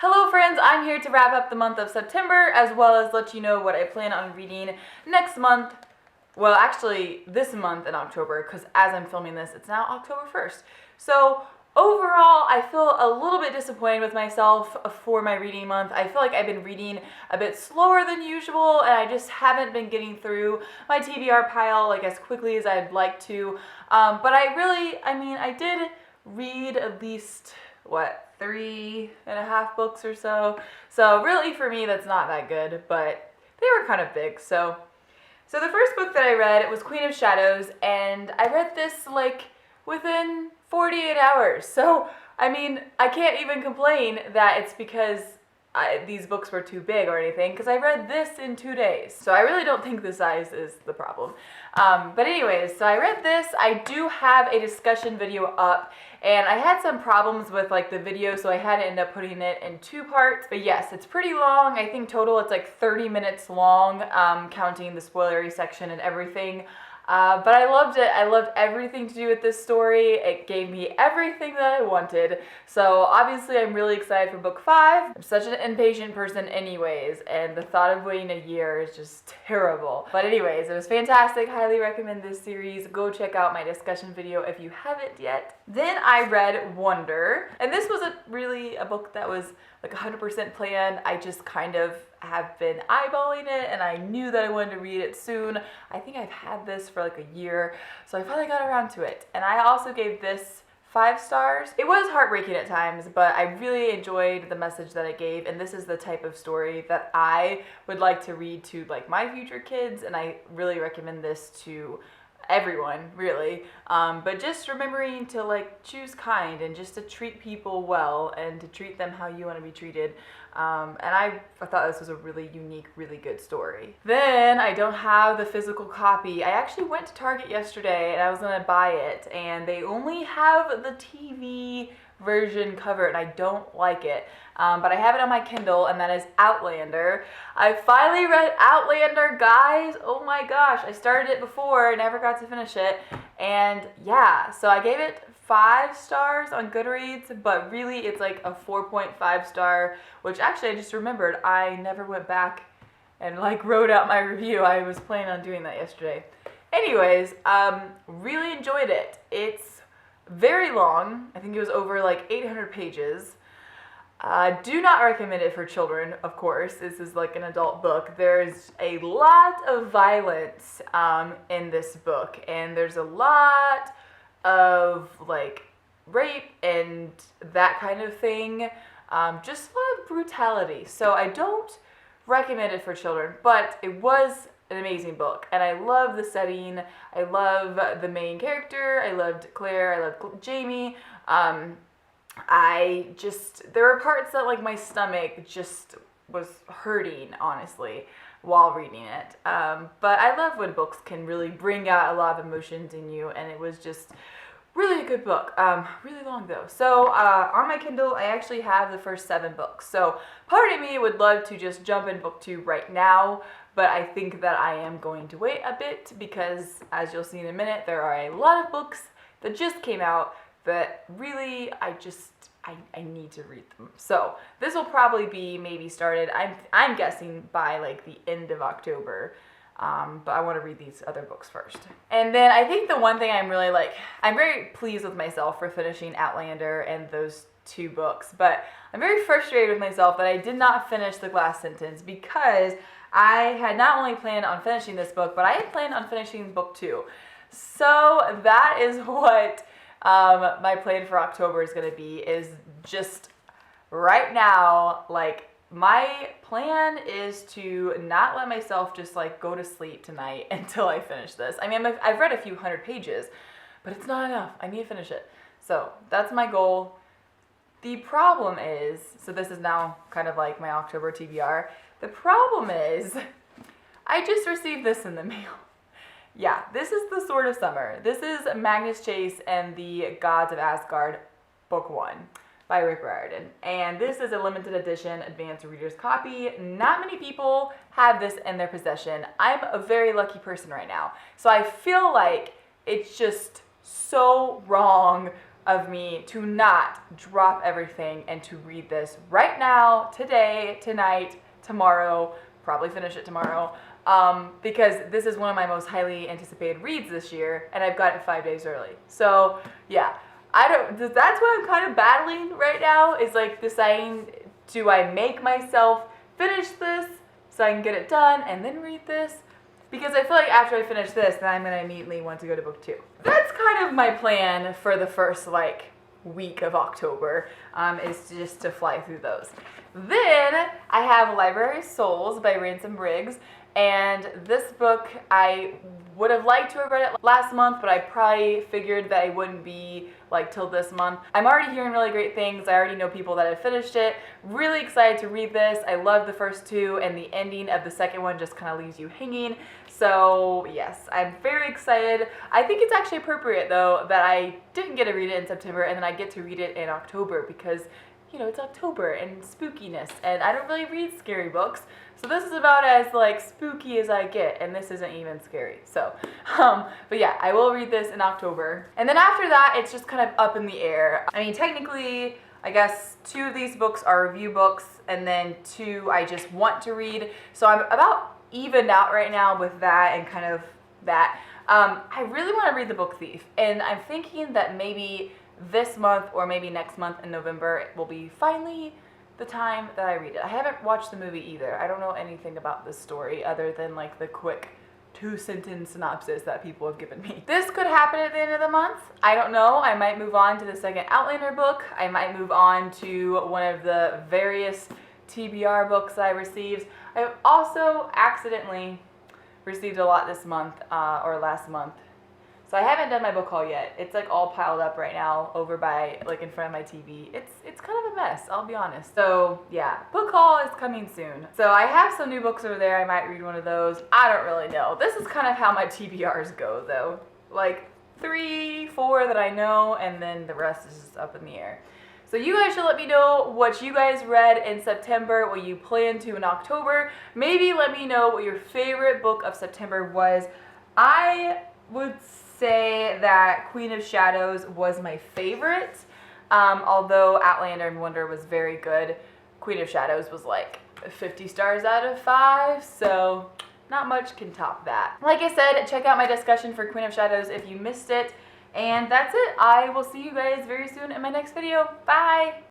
Hello friends, I'm here to wrap up the month of September as well as let you know what I plan on reading next month. Well, actually this month in October, because as I'm filming this, it's now October 1st. So overall, I feel a little bit disappointed with myself for my reading month. I feel like I've been reading a bit slower than usual and I just haven't been getting through my TBR pile like as quickly as I'd like to. But I did read at least, 3.5 books or so. So really for me, that's not that good, but they were kind of big. So the first book that I read, it was Queen of Shadows, and I read this like within 48 hours. So, I can't even complain that it's because these books were too big or anything, because I read this in 2 days. So I really don't think the size is the problem. But anyways, so I read this. I do have a discussion video up, and I had some problems with like the video, so I had to end up putting it in 2 parts. But yes, it's pretty long. I think total it's like 30 minutes long, counting the spoilery section and everything. But I loved it. I loved everything to do with this story. It gave me everything that I wanted. So obviously I'm really excited for book 5. I'm such an impatient person anyways, and the thought of waiting a year is just terrible. But anyways, it was fantastic. Highly recommend this series. Go check out my discussion video if you haven't yet. Then I read Wonder, and this was really a book that was like 100% planned. I just kind of have been eyeballing it and I knew that I wanted to read it soon. I think I've had this for like a year, so I finally got around to it. And I also gave this 5 stars. It was heartbreaking at times, but I really enjoyed the message that it gave, and this is the type of story that I would like to read to like my future kids, and I really recommend this to everyone, really. But just remembering to like choose kind and just to treat people well and to treat them how you want to be treated. And I thought this was a really unique, really good story. Then I don't have the physical copy. I actually went to Target yesterday and I was gonna buy it, and they only have the TV version cover and I don't like it. But I have it on my Kindle, and that is Outlander. I finally read Outlander, guys. Oh my gosh, I started it before, I never got to finish it. And yeah, so I gave it 5 stars on Goodreads, but really it's like a 4.5 star, which actually I just remembered I never went back and like wrote out my review. I was planning on doing that yesterday. Anyways, really enjoyed it. It's very long. I think it was over like 800 pages. Do not recommend it for children, of course. This is like an adult book. There's a lot of violence in this book, and there's a lot of like rape and that kind of thing. Just a lot of brutality. So I don't recommend it for children, but it was an amazing book, and I love the setting. I love the main character. I loved Claire. I loved Jamie. There were parts that like my stomach just was hurting, honestly, while reading it. But I love when books can really bring out a lot of emotions in you, and it was just really a good book. Really long though. So on my Kindle, I actually have the first 7 books. So part of me would love to just jump in book 2 right now, but I think that I am going to wait a bit because, as you'll see in a minute, there are a lot of books that just came out that really I need to read them. So this will probably be maybe started, I'm guessing by like the end of October. But I want to read these other books first. And then I think the one thing I'm very pleased with myself for finishing Outlander and those 2 books, but I'm very frustrated with myself that I did not finish The Glass Sentence, because I had not only planned on finishing this book, but I had planned on finishing book 2. So that is what my plan for October is going to be, is just right now, like, my plan is to not let myself just like go to sleep tonight until I finish this. I've read a few hundred pages, but it's not enough. I need to finish it. So that's my goal. The problem is, so this is now kind of like my October TBR. The problem is, I just received this in the mail. Yeah, this is The Sword of Summer. This is Magnus Chase and the Gods of Asgard, book 1. By Rick Riordan. And this is a limited edition advanced reader's copy. Not many people have this in their possession. I'm a very lucky person right now. So I feel like it's just so wrong of me to not drop everything and to read this right now, today, tonight, tomorrow, probably finish it tomorrow, because this is one of my most highly anticipated reads this year, and I've got it 5 days early. So yeah, that's what I'm kind of battling right now, is like deciding, do I make myself finish this so I can get it done and then read this? Because I feel like after I finish this, then I'm going to immediately want to go to book 2. That's kind of my plan for the first, like, week of October, is just to fly through those. Then I have Library Souls by Ransom Briggs, and this book I would have liked to have read it last month, but I probably figured that it wouldn't be like till this month. I'm already hearing really great things. I already know people that have finished it. Really excited to read this. I love the first 2, and the ending of the second one just kind of leaves you hanging. So yes, I'm very excited. I think it's actually appropriate though that I didn't get to read it in September and then I get to read it in October, because you know, it's October and spookiness, and I don't really read scary books, so this is about as like spooky as I get, and this isn't even scary. So, but yeah, I will read this in October. And then after that, it's just kind of up in the air. I mean, technically, I guess 2 of these books are review books, and then 2 I just want to read. So I'm about evened out right now with that and kind of that. I really want to read The Book Thief, and I'm thinking that maybe this month or maybe next month in November will be finally the time that I read it. I haven't watched the movie either. I don't know anything about this story other than like the quick 2-sentence synopsis that people have given me. This could happen at the end of the month. I don't know. I might move on to the second Outlander book. I might move on to one of the various TBR books I received. I've also accidentally received a lot this month or last month. So I haven't done my book haul yet. It's like all piled up right now over by, like in front of my TV. It's kind of a mess, I'll be honest. So yeah, book haul is coming soon. So I have some new books over there. I might read one of those. I don't really know. This is kind of how my TBRs go though. Like 3, 4 that I know, and then the rest is just up in the air. So you guys should let me know what you guys read in September, what you plan to in October. Maybe let me know what your favorite book of September was. I would say that Queen of Shadows was my favorite, although Outlander and Wonder was very good. Queen of Shadows was like 50 stars out of 5, so not much can top that. Like I said, check out my discussion for Queen of Shadows if you missed it, and that's it. I will see you guys very soon in my next video. Bye!